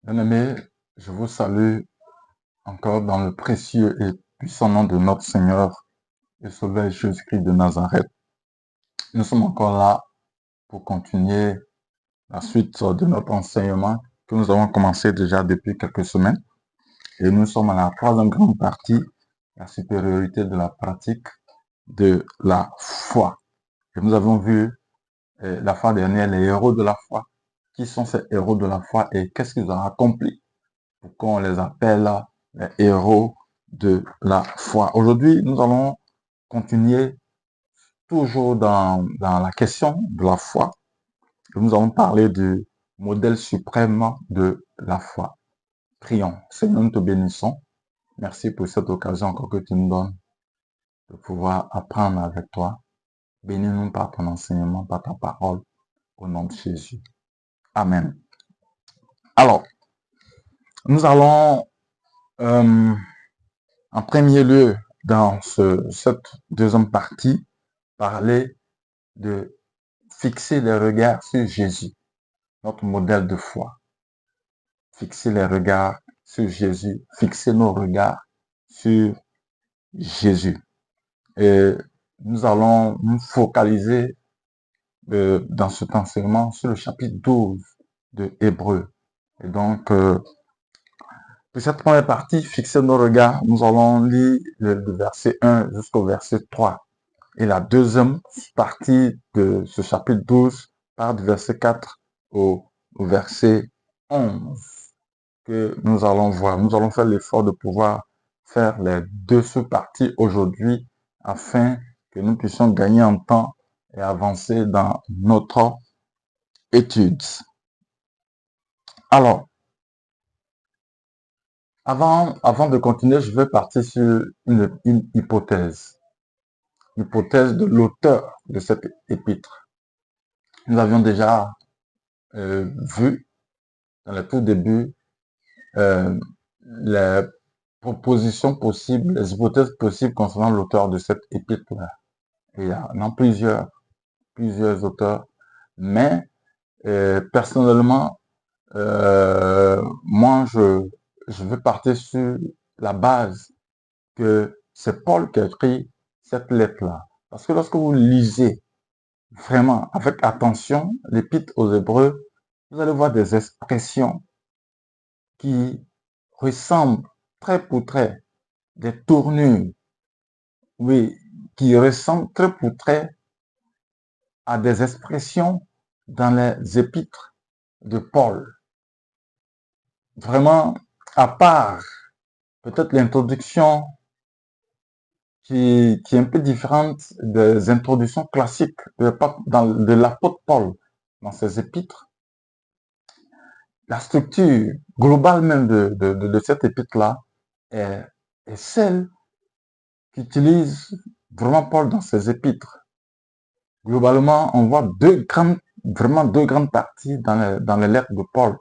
Bien-aimés, je vous salue encore dans le précieux et puissant nom de notre Seigneur et Sauveur Jésus-Christ de Nazareth. Nous sommes encore là pour continuer la suite de notre enseignement que nous avons commencé déjà depuis quelques semaines. Et nous sommes à la troisième grande partie, la supériorité de la pratique de la foi. Et nous avons vu la fois dernière les héros de la foi. Qui sont ces héros de la foi et qu'est-ce qu'ils ont accompli? Pourquoi on les appelle les héros de la foi. Aujourd'hui, nous allons continuer toujours dans la question de la foi. Nous allons parler du modèle suprême de la foi. Prions. Seigneur, nous te bénissons. Merci pour cette occasion encore que tu nous donnes de pouvoir apprendre avec toi. Bénis-nous par ton enseignement, par ta parole, au nom de Jésus. Amen. Alors, nous allons en premier lieu, dans cette deuxième partie, parler de fixer les regards sur Jésus, notre modèle de foi. Fixer les regards sur Jésus, fixer nos regards sur Jésus. Et nous allons nous focaliser dans cet enseignement sur le chapitre 12 de Hébreux. Et donc, pour cette première partie, fixer nos regards, nous allons lire le verset 1 jusqu'au verset 3. Et la deuxième partie de ce chapitre 12 part du verset 4 au verset 11 que nous allons voir. Nous allons faire l'effort de pouvoir faire les deux sous-parties aujourd'hui afin que nous puissions gagner en temps et avancer dans notre étude. Alors, avant de continuer, je vais partir sur une hypothèse. L'hypothèse de l'auteur de cette épître. Nous avions déjà vu dans le tout début les propositions possibles, les hypothèses possibles concernant l'auteur de cette épître-là. Il y en a plusieurs auteurs, mais personnellement, moi, je veux partir sur la base que c'est Paul qui a écrit cette lettre-là. Parce que lorsque vous lisez vraiment avec attention l'épître aux Hébreux, vous allez voir des expressions qui ressemblent trait pour trait, des tournures, oui, qui ressemblent trait pour trait à des expressions dans les épîtres de Paul. Vraiment, à part peut-être l'introduction qui est un peu différente des introductions classiques de l'apôtre Paul dans ses épîtres, la structure globale même de cette épître-là est celle qu'utilise vraiment Paul dans ses épîtres. Globalement, on voit vraiment deux grandes parties dans les lettres de Paul.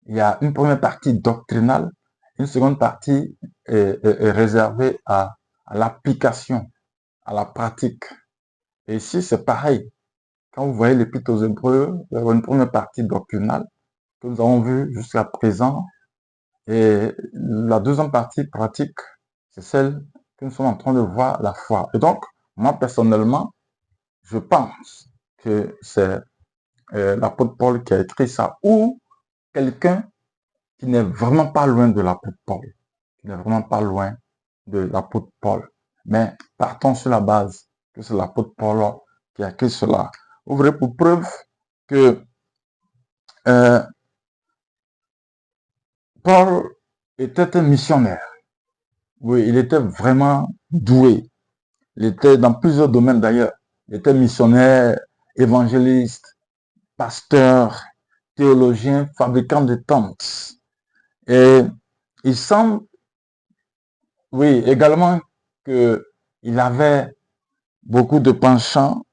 Il y a une première partie doctrinale, une seconde partie est réservée à l'application, à la pratique. Et ici, c'est pareil. Quand vous voyez l'épître aux Hébreux, il y a une première partie doctrinale que nous avons vue jusqu'à présent. Et la deuxième partie pratique, c'est celle que nous sommes en train de voir, la foi. Et donc, moi, personnellement, je pense que c'est l'apôtre Paul qui a écrit ça, ou quelqu'un qui n'est vraiment pas loin de l'apôtre Paul, qui n'est vraiment pas loin de l'apôtre Paul. Mais partons sur la base que c'est l'apôtre Paul qui a écrit cela. Vous verrez pour preuve que Paul était un missionnaire. Oui, il était vraiment doué. Il était dans plusieurs domaines d'ailleurs. Il était missionnaire, évangéliste, pasteur, théologien, fabricant de tentes. Et il semble, oui, également qu'il avait beaucoup de penchant,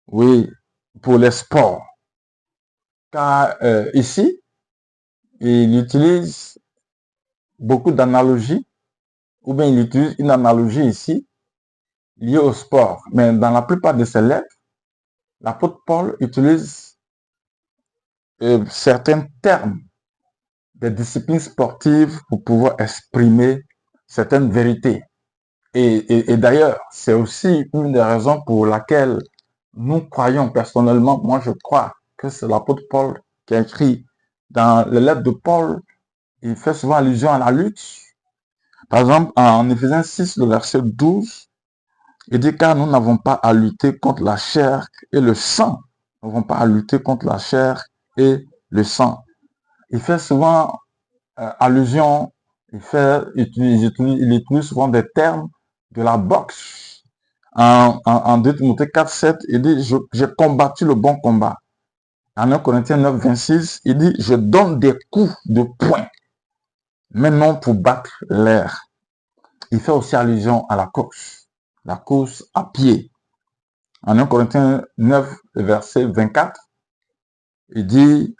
oui, pour les sports. Car ici, il utilise beaucoup d'analogies, ou bien il utilise une analogie ici, liée au sport. Mais dans la plupart de ses lettres, l'apôtre Paul utilise certains termes des disciplines sportives pour pouvoir exprimer certaines vérités. Et d'ailleurs, c'est aussi une des raisons pour laquelle nous croyons personnellement, moi je crois que c'est l'apôtre Paul qui a écrit dans les lettres de Paul, il fait souvent allusion à la lutte. Par exemple, en Éphésiens 6, le verset 12, il dit car nous n'avons pas à lutter contre la chair et le sang. Nous n'avons pas à lutter contre la chair et le sang. Il fait souvent allusion, il utilise souvent des termes de la boxe. En 2 Timothée 4, 7, il dit, j'ai combattu le bon combat. En 1 Corinthiens 9, 26, il dit, je donne des coups de poing, mais non pour battre l'air. Il fait aussi allusion à la course à pied. En 1 Corinthiens 9, verset 24, il dit,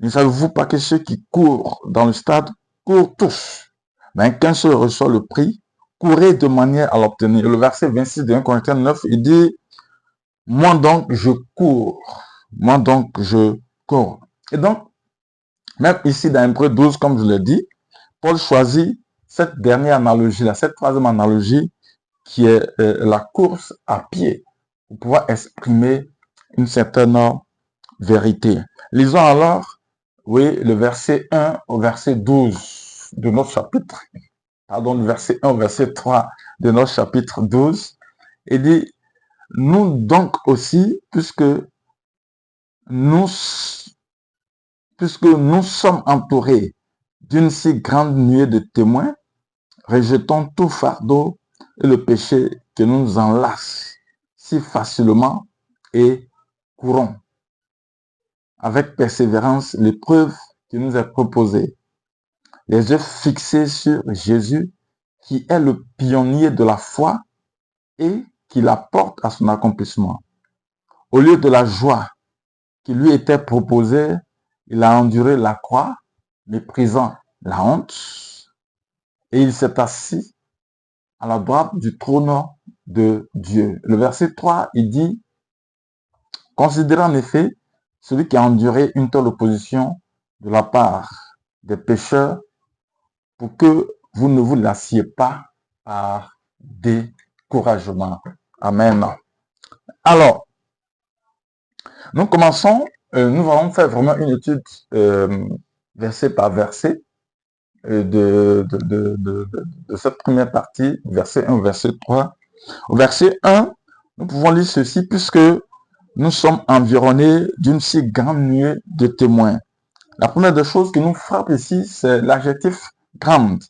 ne savez-vous pas que ceux qui courent dans le stade courent tous, mais qu'un seul reçoit le prix, courez de manière à l'obtenir. Le verset 26 de 1 Corinthiens 9, il dit, moi donc je cours, moi donc je cours. Et donc, même ici dans Hébreux 12, comme je l'ai dit, Paul choisit cette dernière analogie-là, cette troisième analogie qui est la course à pied pour pouvoir exprimer une certaine vérité. Lisons alors, oui, le verset 1 au verset 12 de notre chapitre, pardon, le verset 1 au verset 3 de notre chapitre 12, il dit, nous donc aussi, puisque nous sommes entourés d'une si grande nuée de témoins, rejetons tout fardeau et le péché qui nous enlace si facilement et courons avec persévérance l'épreuve qui nous est proposée. Les yeux fixés sur Jésus, qui est le pionnier de la foi et qui la porte à son accomplissement. Au lieu de la joie qui lui était proposée, il a enduré la croix, méprisant la honte, et il s'est assis à la droite du trône de Dieu. Le verset 3, il dit, considérez en effet celui qui a enduré une telle opposition de la part des pécheurs pour que vous ne vous lassiez pas par découragement. Amen. Alors, nous commençons, nous allons faire vraiment une étude verset par verset de cette première partie, verset 1, verset 3. Au verset 1, nous pouvons lire ceci, puisque nous sommes environnés d'une si grande nuée de témoins. La première des choses qui nous frappe ici, c'est l'adjectif grande.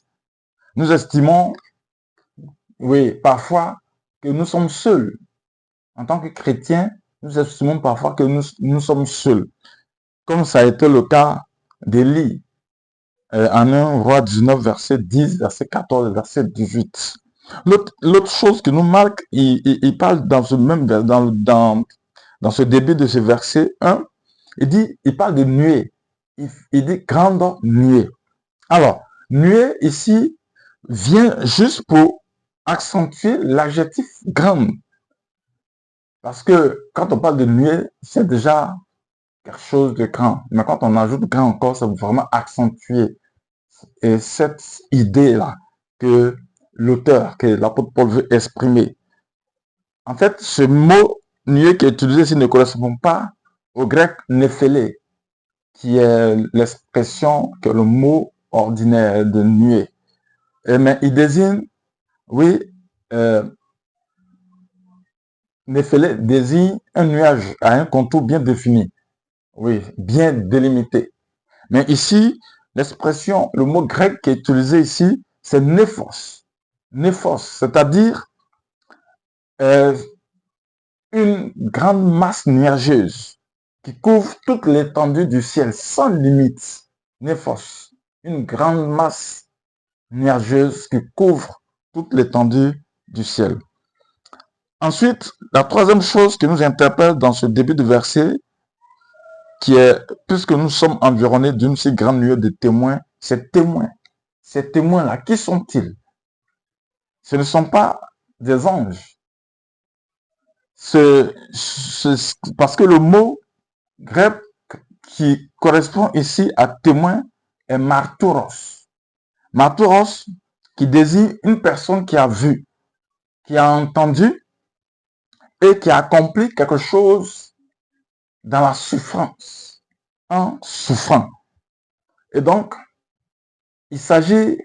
Nous estimons, oui, parfois que nous sommes seuls. En tant que chrétiens, nous estimons parfois que nous sommes seuls. Comme ça a été le cas d'Élie, en 1 Roi 19, verset 10, verset 14, verset 18. L'autre chose qui nous marque, il parle dans ce même dans ce début de ce verset 1, il parle de nuée. Il dit grande nuée. Alors, nuée ici vient juste pour accentuer l'adjectif grande. Parce que quand on parle de nuée, c'est déjà quelque chose de grand. Mais quand on ajoute grand encore, ça veut vraiment accentuer cette idée-là que l'auteur, que l'apôtre Paul veut exprimer. En fait, ce mot nuée qui est utilisé ici ne correspond pas au grec néphélé, qui est l'expression que le mot ordinaire de nuée. Mais il désigne, oui, néphélé désigne un nuage à un contour bien défini, oui, bien délimité. Mais ici, l'expression, le mot grec qui est utilisé ici, c'est néphos. Néphos, c'est-à-dire une grande masse nuageuse qui couvre toute l'étendue du ciel sans limite. Néphos, une grande masse nuageuse qui couvre toute l'étendue du ciel. Ensuite, la troisième chose qui nous interpelle dans ce début de verset, qui est, puisque nous sommes environnés d'une si grande nuée de témoins, ces témoins-là, qui sont-ils? Ce ne sont pas des anges. Parce que le mot grec qui correspond ici à témoin est marturos. Marturos qui désigne une personne qui a vu, qui a entendu et qui a accompli quelque chose dans la souffrance, en souffrant. Et donc, il s'agit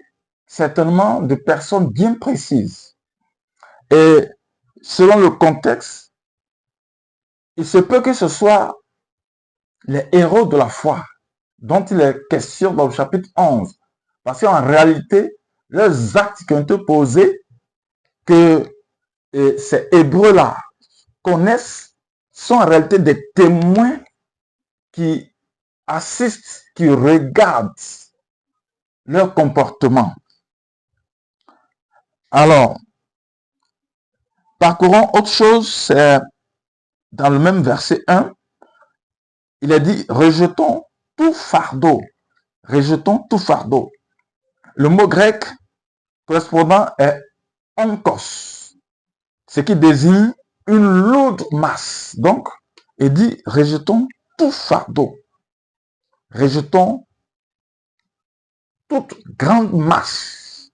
certainement de personnes bien précises. Et selon le contexte, il se peut que ce soit les héros de la foi dont il est question dans le chapitre 11. Parce qu'en réalité, leurs actes qui ont été posés, que ces Hébreux-là connaissent, sont en réalité des témoins qui assistent, qui regardent leur comportement. Alors, parcourons autre chose, c'est dans le même verset 1, il est dit, rejetons tout fardeau. Rejetons tout fardeau. Le mot grec correspondant est onkos, ce qui désigne une lourde masse. Donc, il dit, rejetons tout fardeau. Rejetons toute grande masse.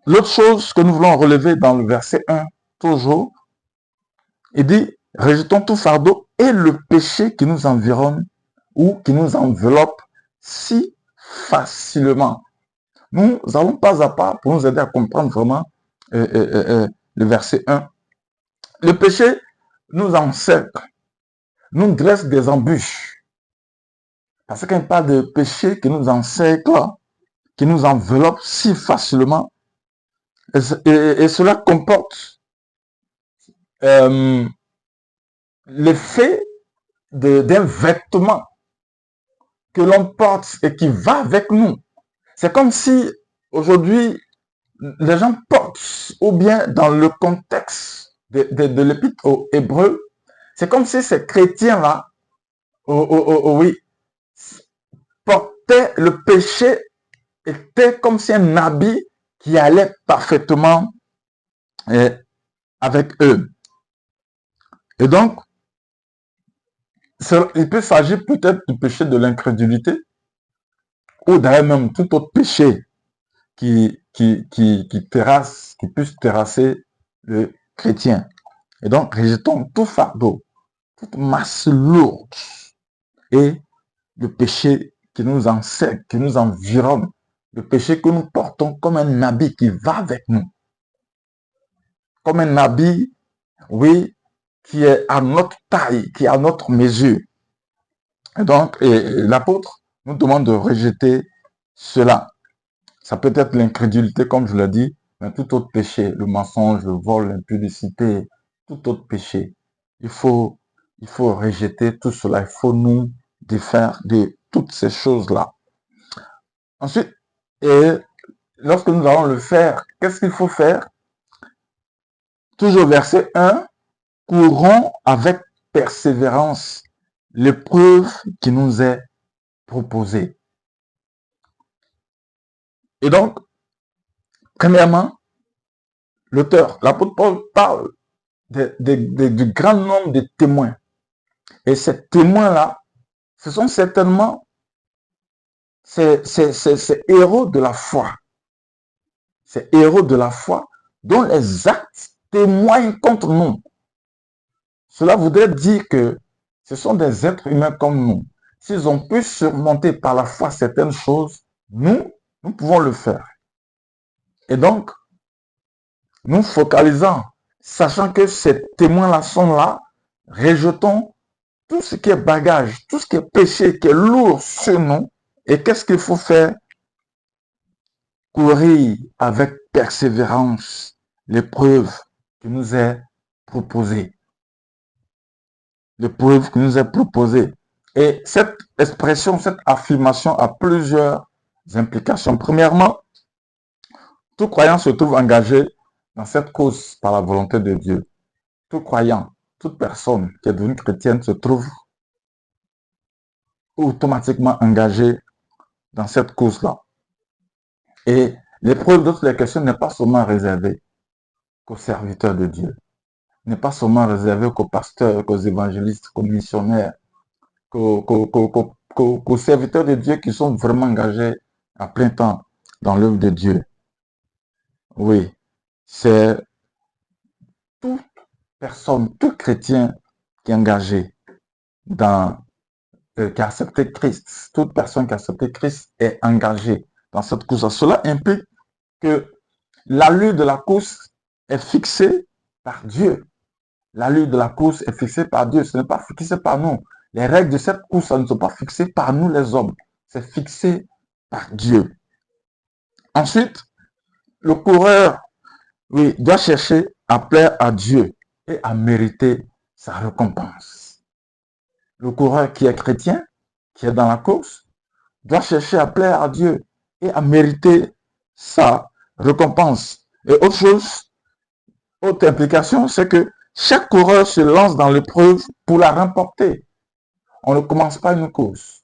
L'autre chose que nous voulons relever dans le verset 1, toujours, il dit, rejetons tout fardeau et le péché qui nous environne ou qui nous enveloppe si facilement. Nous allons pas à pas pour nous aider à comprendre vraiment le verset 1. Le péché nous encercle, nous dresse des embûches. Parce qu'il parle de péché qui nous encercle, qui nous enveloppe si facilement. Et cela comporte l'effet d'un vêtement que l'on porte et qui va avec nous. C'est comme si aujourd'hui, les gens portent, ou bien dans le contexte de l'épître aux Hébreux, c'est comme si ces chrétiens-là, oui, portaient le péché, était comme si un habit qui allait parfaitement avec eux. Et donc, il peut s'agir peut-être du péché de l'incrédulité, ou d'ailleurs même tout autre péché qui terrasse, qui puisse terrasser le chrétien. Et donc, rejetons tout fardeau, toute masse lourde et le péché qui nous encercle, qui nous environne, le péché que nous portons comme un habit qui va avec nous. Comme un habit, oui, qui est à notre taille, qui est à notre mesure. Et donc, l'apôtre nous demande de rejeter cela. Ça peut être l'incrédulité, comme je l'ai dit, mais tout autre péché, le mensonge, le vol, l'impudicité, tout autre péché. Il faut rejeter tout cela. Il faut nous défaire de toutes ces choses-là. Ensuite, et lorsque nous allons le faire, qu'est-ce qu'il faut faire? Toujours verset 1, courons avec persévérance l'épreuve qui nous est proposée. Et donc, premièrement, l'auteur, l'apôtre Paul parle du grand nombre de témoins. Et ces témoins-là, ce sont certainement ces héros de la foi. Ces héros de la foi dont les actes témoignent contre nous. Cela voudrait dire que ce sont des êtres humains comme nous. S'ils ont pu surmonter par la foi certaines choses, nous pouvons le faire. Et donc, nous focalisons, sachant que ces témoins-là sont là, rejetons tout ce qui est bagage, tout ce qui est péché, qui est lourd sur nous. Et qu'est-ce qu'il faut faire? Courir avec persévérance l'épreuve qui nous est proposée. L'épreuve qui nous est proposée. Et cette expression, cette affirmation a plusieurs implications. Premièrement, tout croyant se trouve engagé dans cette cause par la volonté de Dieu. Tout croyant, toute personne qui est devenue chrétienne se trouve automatiquement engagé dans cette cause-là. Et l'épreuve de toutes les questions n'est pas seulement réservée qu'aux serviteurs de Dieu, n'est pas seulement réservée qu'aux pasteurs, qu'aux évangélistes, qu'aux missionnaires, qu'aux qu'aux serviteurs de Dieu qui sont vraiment engagés à plein temps dans l'œuvre de Dieu. Oui, c'est toute personne, tout chrétien qui est engagé dans, qui a accepté Christ, toute personne qui a accepté Christ est engagée dans cette course. Cela implique que l'allure de la course est fixée par Dieu. L'allure de la course est fixée par Dieu, ce n'est pas fixé par nous. Les règles de cette course ne sont pas fixées par nous les hommes, c'est fixé par Dieu. Ensuite, le coureur, oui, doit chercher à plaire à Dieu et à mériter sa récompense. Le coureur qui est chrétien, qui est dans la course, doit chercher à plaire à Dieu et à mériter sa récompense. Et autre chose, autre implication, c'est que chaque coureur se lance dans l'épreuve pour la remporter. On ne commence pas une course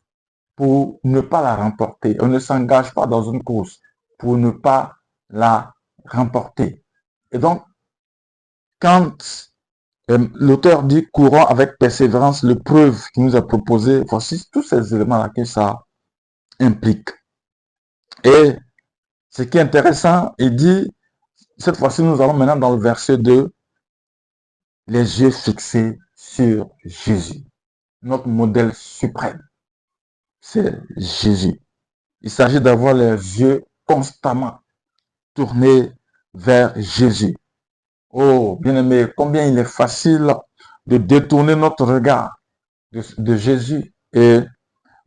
pour ne pas la remporter. On ne s'engage pas dans une course pour ne pas la remporter. Et donc, quand l'auteur dit courant avec persévérance l'épreuve qui nous est proposée, voici tous ces éléments-là que ça implique. Et ce qui est intéressant, il dit, cette fois-ci, nous allons maintenant dans le verset 2, les yeux fixés sur Jésus, notre modèle suprême, c'est Jésus. Il s'agit d'avoir les yeux constamment tournés vers Jésus. Oh, bien-aimé, combien il est facile de détourner notre regard de Jésus et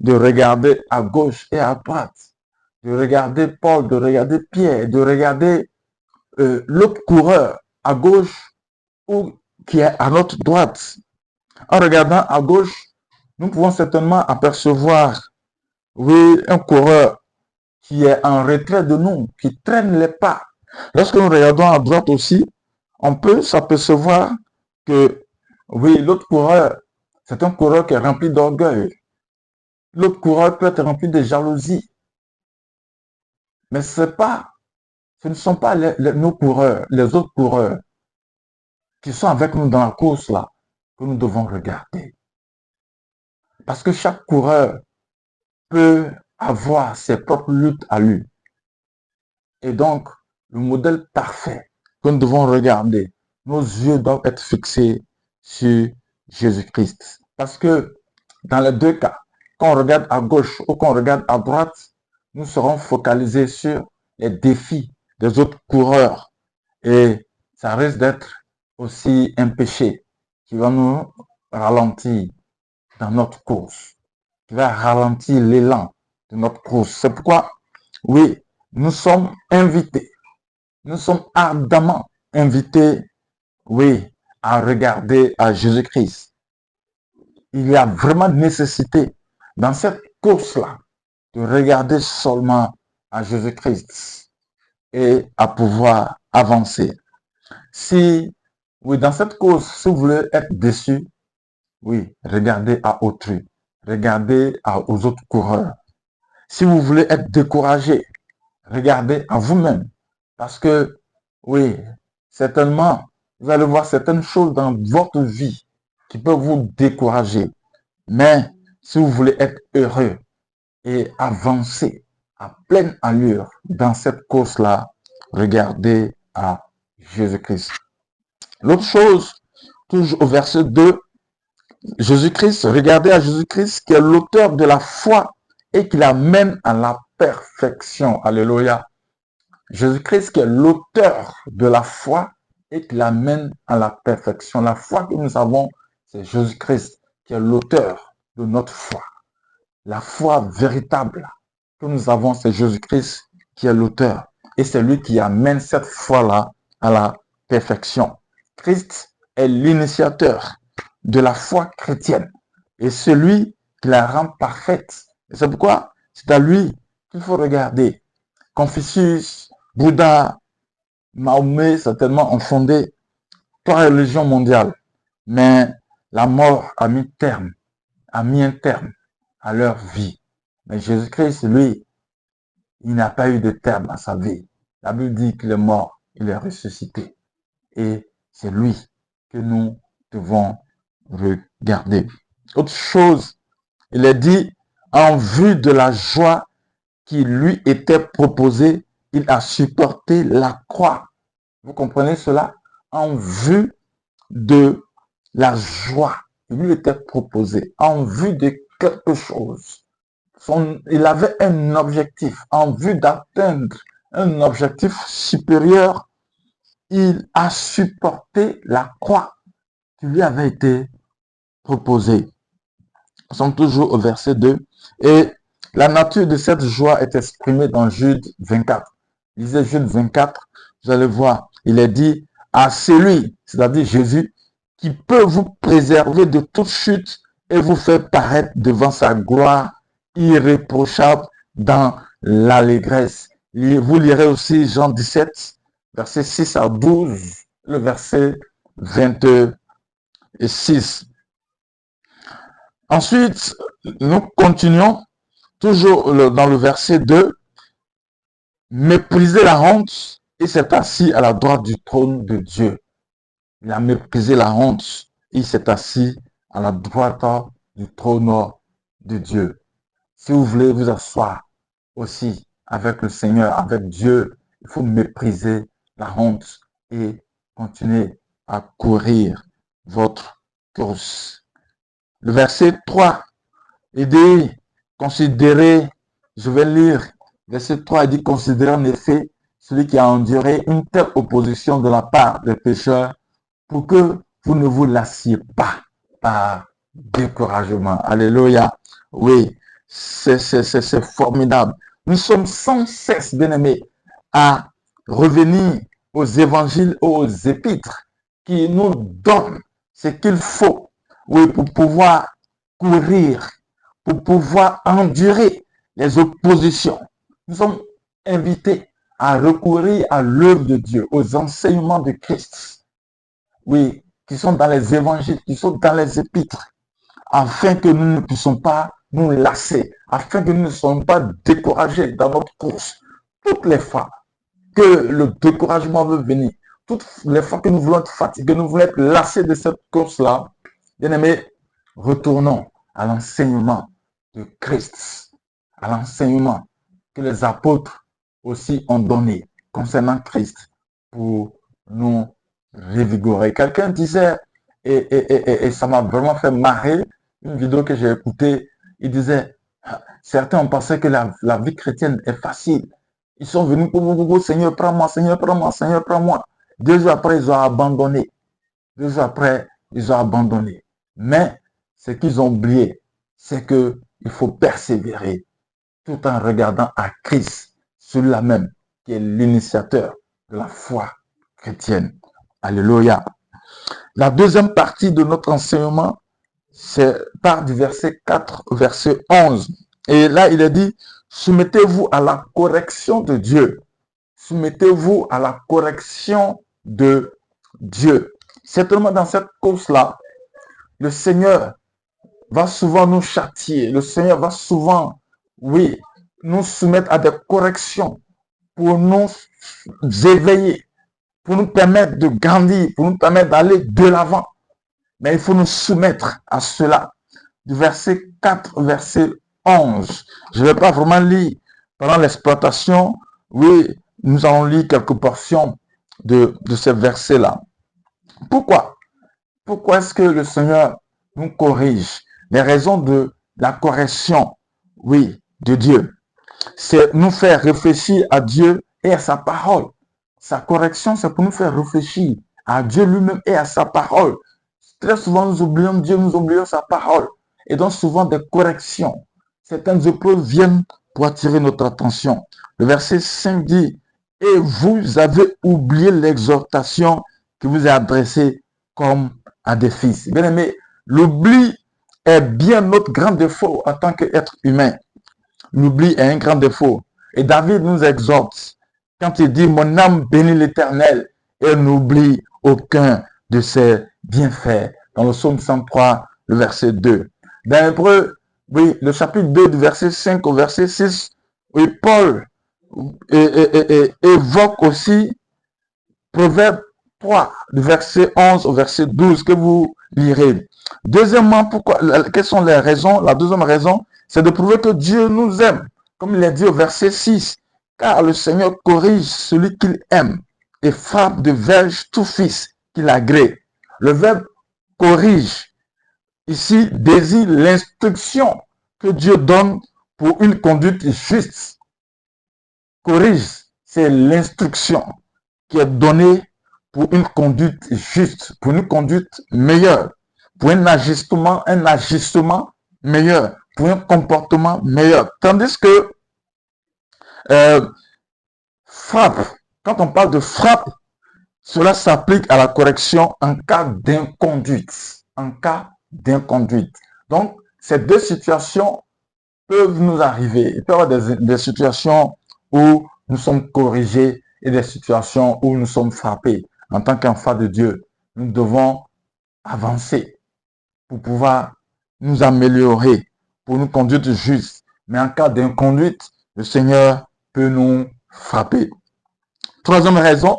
de regarder à gauche et à droite, de regarder Paul, de regarder Pierre, de regarder l'autre coureur à gauche ou qui est à notre droite. En regardant à gauche, nous pouvons certainement apercevoir, oui, un coureur qui est en retrait de nous, qui traîne les pas. Lorsque nous regardons à droite aussi, on peut s'apercevoir que, oui, l'autre coureur, c'est un coureur qui est rempli d'orgueil. L'autre coureur peut être rempli de jalousie. Mais ce ne sont pas nos coureurs, les autres coureurs qui sont avec nous dans la course là, que nous devons regarder. Parce que chaque coureur peut avoir ses propres luttes à lui. Et donc, le modèle parfait que nous devons regarder, nos yeux doivent être fixés sur Jésus-Christ. Parce que dans les deux cas, quand on regarde à gauche ou quand on regarde à droite, nous serons focalisés sur les défis des autres coureurs. Et ça risque d'être aussi un péché qui va nous ralentir dans notre course, qui va ralentir l'élan de notre course. C'est pourquoi, oui, nous sommes invités, nous sommes ardemment invités, oui, à regarder à Jésus-Christ. Il y a vraiment nécessité dans cette course-là de regarder seulement à Jésus-Christ et à pouvoir avancer. Si, oui, dans cette course, si vous voulez être déçu, oui, regardez à autrui, regardez aux autres coureurs. Si vous voulez être découragé, regardez à vous-même. Parce que, oui, certainement, vous allez voir certaines choses dans votre vie qui peuvent vous décourager. Mais si vous voulez être heureux et avancer à pleine allure dans cette course-là, regardez à Jésus-Christ. L'autre chose, toujours au verset 2, Jésus-Christ, regardez à Jésus-Christ qui est l'auteur de la foi et qui l'amène à la perfection. Alléluia. Jésus-Christ qui est l'auteur de la foi et qui l'amène à la perfection. La foi que nous avons, c'est Jésus-Christ qui est l'auteur de notre foi. La foi véritable que nous avons, c'est Jésus-Christ qui est l'auteur. Et c'est lui qui amène cette foi-là à la perfection. Christ est l'initiateur de la foi chrétienne et celui qui la rend parfaite. Et c'est pourquoi c'est à lui qu'il faut regarder. Confucius, Bouddha, Mahomet certainement ont fondé trois religions mondiales. Mais la mort a mis un terme à leur vie. Mais Jésus-Christ, lui, il n'a pas eu de terme à sa vie. La Bible dit qu'il est mort, il est ressuscité. Et c'est lui que nous devons regarder. Autre chose, il est dit, En vue de la joie qui lui était proposée, il a supporté la croix. Vous comprenez cela? En vue de la joie qui lui était proposée, en vue de quelque chose. Il avait un objectif, en vue d'atteindre un objectif supérieur, il a supporté la croix qui lui avait été proposée. Nous sommes toujours au verset 2. Et la nature de cette joie est exprimée dans Jude 24. Lisez Jude 24, vous allez voir, il est dit à celui, c'est-à-dire Jésus, qui peut vous préserver de toute chute et vous faire paraître devant sa gloire irréprochable dans l'allégresse. Vous lirez aussi Jean 17, verset 6 à 12, le verset 26. Ensuite, nous continuons toujours dans le verset 2. Mépriser la honte et s'est assis à la droite du trône de Dieu. Il a méprisé la honte et il s'est assis à la droite du trône de Dieu. Si vous voulez vous asseoir aussi avec le Seigneur, avec Dieu, il faut mépriser la honte et continuer à courir votre course. Le verset 3, il dit, considérez, je vais lire, verset 3, il dit, considérez en effet celui qui a enduré une telle opposition de la part des pécheurs pour que vous ne vous lassiez pas par découragement. Alléluia. Oui, c'est formidable. Nous sommes sans cesse, bien-aimés, à revenir aux évangiles, aux épîtres qui nous donnent ce qu'il faut, oui, pour pouvoir courir, pour pouvoir endurer les oppositions. Nous sommes invités à recourir à l'œuvre de Dieu, aux enseignements de Christ, oui, qui sont dans les évangiles, qui sont dans les épîtres, afin que nous ne puissions pas nous lasser, afin que nous ne soyons pas découragés dans notre course. Toutes les fois que le découragement veut venir, toutes les fois que nous voulons être fatigués, que nous voulons être lassés de cette course-là, bien aimés, retournons à l'enseignement de Christ, à l'enseignement que les apôtres aussi ont donné concernant Christ pour nous revigorer. Quelqu'un disait, et ça m'a vraiment fait marrer, une vidéo que j'ai écoutée, il disait, certains ont pensé que la vie chrétienne est facile. Ils sont venus pour Seigneur, prends-moi, Seigneur, prends-moi, Seigneur, prends-moi. 2 jours après, ils ont abandonné. 2 jours après, ils ont abandonné. Mais ce qu'ils ont oublié, c'est qu'il faut persévérer tout en regardant à Christ, celui-là même, qui est l'initiateur de la foi chrétienne. Alléluia. La deuxième partie de notre enseignement, c'est part du verset 4 au verset 11. Et là, il est dit, soumettez-vous à la correction de Dieu. Soumettez-vous à la correction de Dieu. Certainement dans cette course-là, le Seigneur va souvent nous châtier. Le Seigneur va souvent, oui, nous soumettre à des corrections pour nous éveiller, pour nous permettre de grandir, pour nous permettre d'aller de l'avant. Mais il faut nous soumettre à cela. Du verset 4 au verset 11. Je ne vais pas vraiment lire pendant l'exploitation. Oui, nous allons lire quelques portions de ces versets-là. Pourquoi? Pourquoi est-ce que le Seigneur nous corrige? Les raisons de la correction, oui, de Dieu, c'est nous faire réfléchir à Dieu et à sa parole. Sa correction, c'est pour nous faire réfléchir à Dieu lui-même et à sa parole. Très souvent, nous oublions Dieu, nous oublions sa parole. Et donc, souvent, des corrections. Certaines épreuves viennent pour attirer notre attention. Le verset 5 dit, « Et vous avez oublié l'exhortation qui vous est adressée comme à des fils. » Bien aimé, l'oubli est bien notre grand défaut en tant qu'être humain. L'oubli est un grand défaut. Et David nous exhorte quand il dit, « Mon âme bénit l'Éternel et n'oublie aucun de ses bienfaits. » Dans le psaume 103, le verset 2. Dans l'Hébreu, oui, le chapitre 2 du verset 5 au verset 6, oui, Paul évoque aussi Proverbe 3, du verset 11 au verset 12, que vous lirez. Deuxièmement, quelles sont les raisons? La deuxième raison, c'est de prouver que Dieu nous aime. Comme il est dit au verset 6, car le Seigneur corrige celui qu'il aime et frappe de verge tout fils qu'il agrée. Le verbe corrige ici désigne l'instruction que Dieu donne pour une conduite juste. Corrige, c'est l'instruction qui est donnée pour une conduite juste, pour une conduite meilleure, pour un agissement meilleur, pour un comportement meilleur. Tandis que frappe, quand on parle de frappe, cela s'applique à la correction en cas d'inconduite. En cas d'inconduite. Donc, ces deux situations peuvent nous arriver. Il peut y avoir des situations où nous sommes corrigés et des situations où nous sommes frappés. En tant qu'enfants de Dieu, nous devons avancer pour pouvoir nous améliorer, pour nous conduire juste. Mais en cas d'inconduite, le Seigneur peut nous frapper. Troisième raison,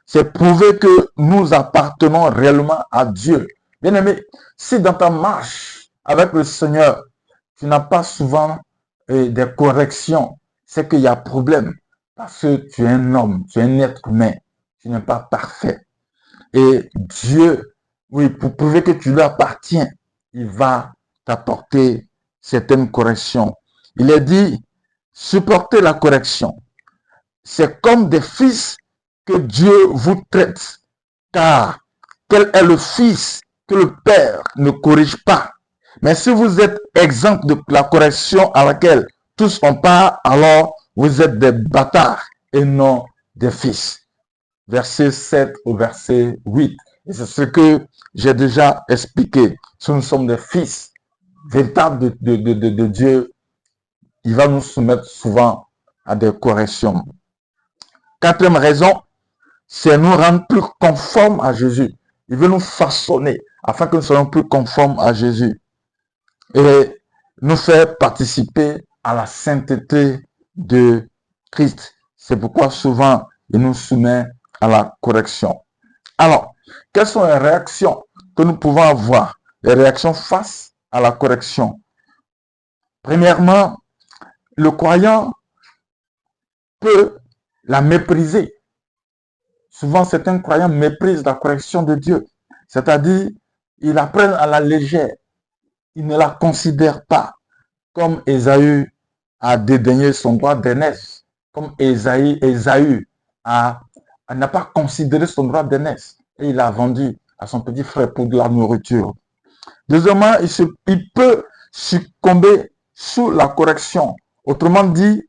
c'est prouver que nous appartenons réellement à Dieu. Bien aimé, si dans ta marche avec le Seigneur, tu n'as pas souvent des corrections, c'est qu'il y a problème. Parce que tu es un homme, tu es un être humain, tu n'es pas parfait. Et Dieu, oui, pour prouver que tu lui appartiens, il va t'apporter certaines corrections. Il est dit, supporter la correction. C'est comme des fils que Dieu vous traite. Car quel est le fils que le Père ne corrige pas? Mais si vous êtes exempt de la correction à laquelle tous ont part, alors vous êtes des bâtards et non des fils. Verset 7 au verset 8. Et c'est ce que j'ai déjà expliqué. Si nous sommes des fils véritables de Dieu, il va nous soumettre souvent à des corrections. Quatrième raison, c'est nous rendre plus conformes à Jésus. Il veut nous façonner afin que nous soyons plus conformes à Jésus et nous faire participer à la sainteté de Christ. C'est pourquoi souvent il nous soumet à la correction. Alors, quelles sont les réactions que nous pouvons avoir? Les réactions face à la correction. Premièrement, le croyant peut la mépriser. Souvent, certains croyants méprisent la correction de Dieu. C'est-à-dire, ils la prennent à la légère. Ils ne la considèrent pas. Comme Ésaü a dédaigné son droit d'aînesse. Comme Ésaü n'a pas considéré son droit d'aînesse. Et il l'a vendu à son petit frère pour de la nourriture. Deuxièmement, il peut succomber sous la correction. Autrement dit,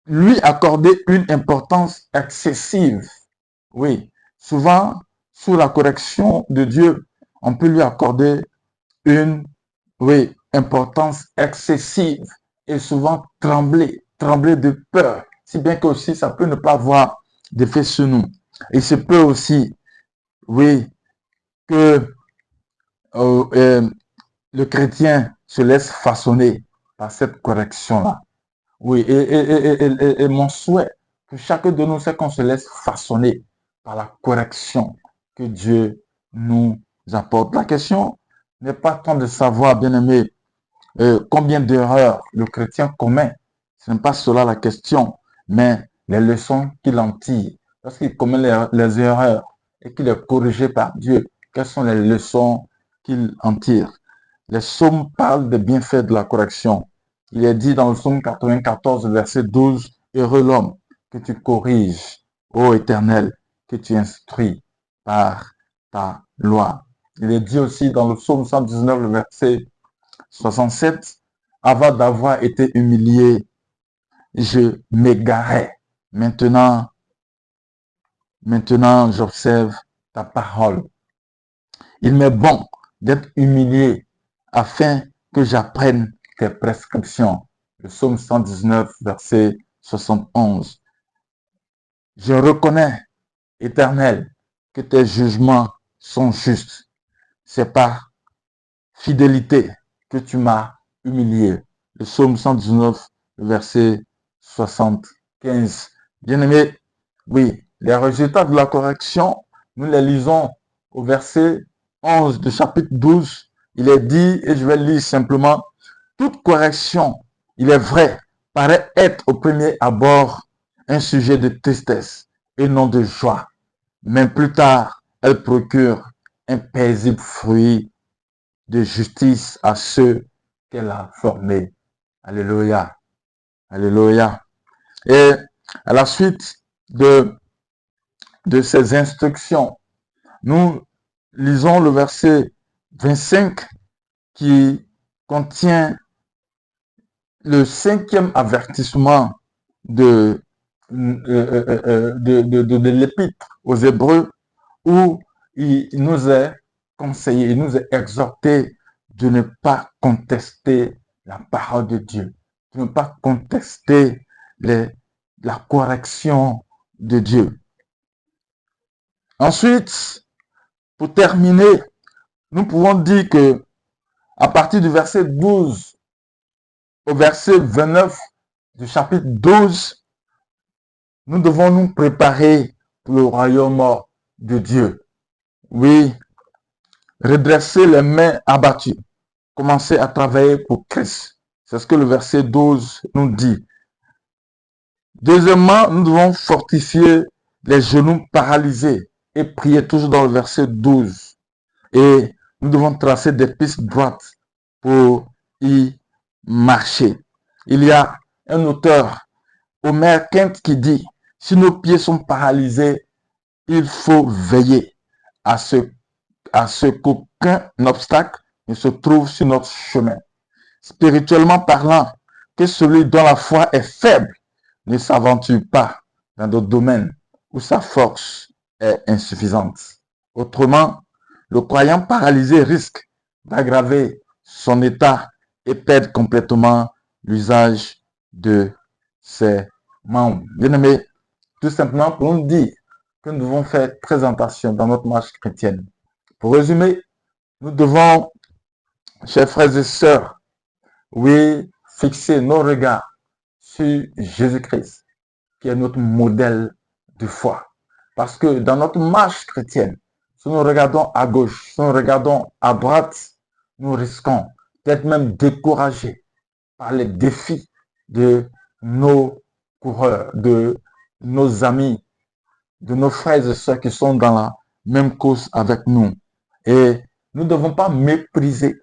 lui accorder une importance excessive. Oui, souvent, sous la correction de Dieu, on peut lui accorder une importance excessive et souvent trembler de peur, si bien que aussi ça peut ne pas avoir d'effet sur nous. Il se peut aussi, que le chrétien se laisse façonner par cette correction-là. Oui, et mon souhait pour chacun de nous, c'est qu'on se laisse façonner par la correction que Dieu nous apporte. La question n'est pas tant de savoir, bien aimé, combien d'erreurs le chrétien commet. Ce n'est pas cela la question, mais les leçons qu'il en tire. Lorsqu'il commet les erreurs et qu'il est corrigé par Dieu, quelles sont les leçons qu'il en tire? Les psaumes parlent des bienfaits de la correction. Il est dit dans le psaume 94, verset 12, « Heureux l'homme que tu corriges, ô Éternel, que tu instruis par ta loi. » Il est dit aussi dans le psaume 119, le verset 67, « Avant d'avoir été humilié, je m'égarais. Maintenant, j'observe ta parole. » Il m'est bon d'être humilié afin que j'apprenne tes prescriptions. Le psaume 119, verset 71. Je reconnais, Éternel, que tes jugements sont justes. C'est par fidélité que tu m'as humilié. Le psaume 119, verset 75. Bien-aimés, oui, les résultats de la correction, nous les lisons au verset 11 du chapitre 12. Il est dit, et je vais lire simplement, Toute correction, il est vrai, paraît être au premier abord un sujet de tristesse et non de joie. Mais plus tard, elle procure un paisible fruit de justice à ceux qu'elle a formés. Alléluia. Alléluia. Et à la suite de ces instructions, nous lisons le verset 25 qui contient le cinquième avertissement de l'épître aux Hébreux, où il nous est conseillé, il nous est exhorté de ne pas contester la parole de Dieu, de ne pas contester la correction de Dieu. Ensuite, pour terminer, nous pouvons dire que à partir du verset 12 au verset 29 du chapitre 12, nous devons nous préparer pour le royaume de Dieu. Oui, redresser les mains abattues, commencer à travailler pour Christ. C'est ce que le verset 12 nous dit. Deuxièmement, nous devons fortifier les genoux paralysés et prier toujours dans le verset 12. Et nous devons tracer des pistes droites pour y marcher. Il y a un auteur, Omer Kent, qui dit, si nos pieds sont paralysés, il faut veiller à ce qu'aucun obstacle ne se trouve sur notre chemin. Spirituellement parlant, que celui dont la foi est faible ne s'aventure pas dans d'autres domaines où sa force est insuffisante. Autrement, le croyant paralysé risque d'aggraver son état et perdre complètement l'usage de ses membres. Bien-aimés, tout simplement pour nous dire que nous devons faire très attention dans notre marche chrétienne. Pour résumer, nous devons, chers frères et sœurs, oui, fixer nos regards sur Jésus-Christ, qui est notre modèle de foi. Parce que dans notre marche chrétienne, si nous regardons à gauche, si nous regardons à droite, nous risquons d'être même découragés par les défis de nos coureurs, de nos amis, de nos frères et sœurs qui sont dans la même cause avec nous. Et nous ne devons pas mépriser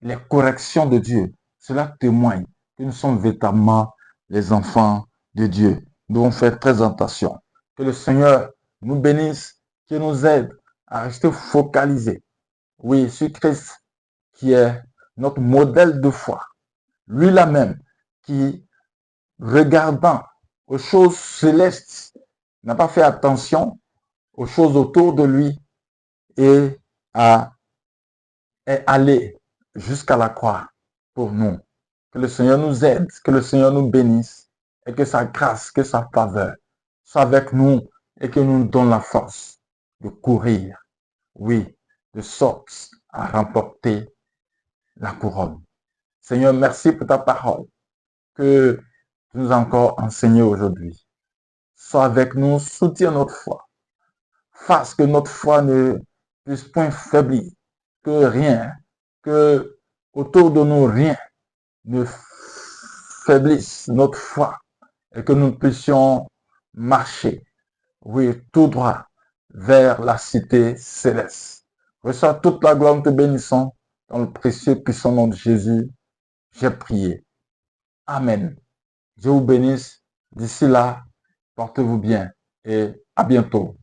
les corrections de Dieu. Cela témoigne que nous sommes véritablement les enfants de Dieu. Nous devons faire très attention. Que le Seigneur nous bénisse, qu'il nous aide à rester focalisés, oui, sur Christ, qui est notre modèle de foi. Lui-là même, qui, regardant aux choses célestes, n'a pas fait attention aux choses autour de lui et est allé jusqu'à la croix pour nous. Que le Seigneur nous aide, que le Seigneur nous bénisse et que sa grâce, que sa faveur soit avec nous et que nous donne la force de courir, oui, de sorte à remporter la couronne. Seigneur, merci pour ta parole que tu nous as encore enseignée aujourd'hui. Sois avec nous, soutiens notre foi. Fasse que notre foi ne puisse point faiblir, que rien, que autour de nous rien ne faiblisse notre foi et que nous puissions marcher, oui, tout droit vers la cité céleste. Reçois toute la gloire, nous te bénissons dans le précieux puissant nom de Jésus. J'ai prié. Amen. Dieu vous bénisse. D'ici là, portez-vous bien et à bientôt.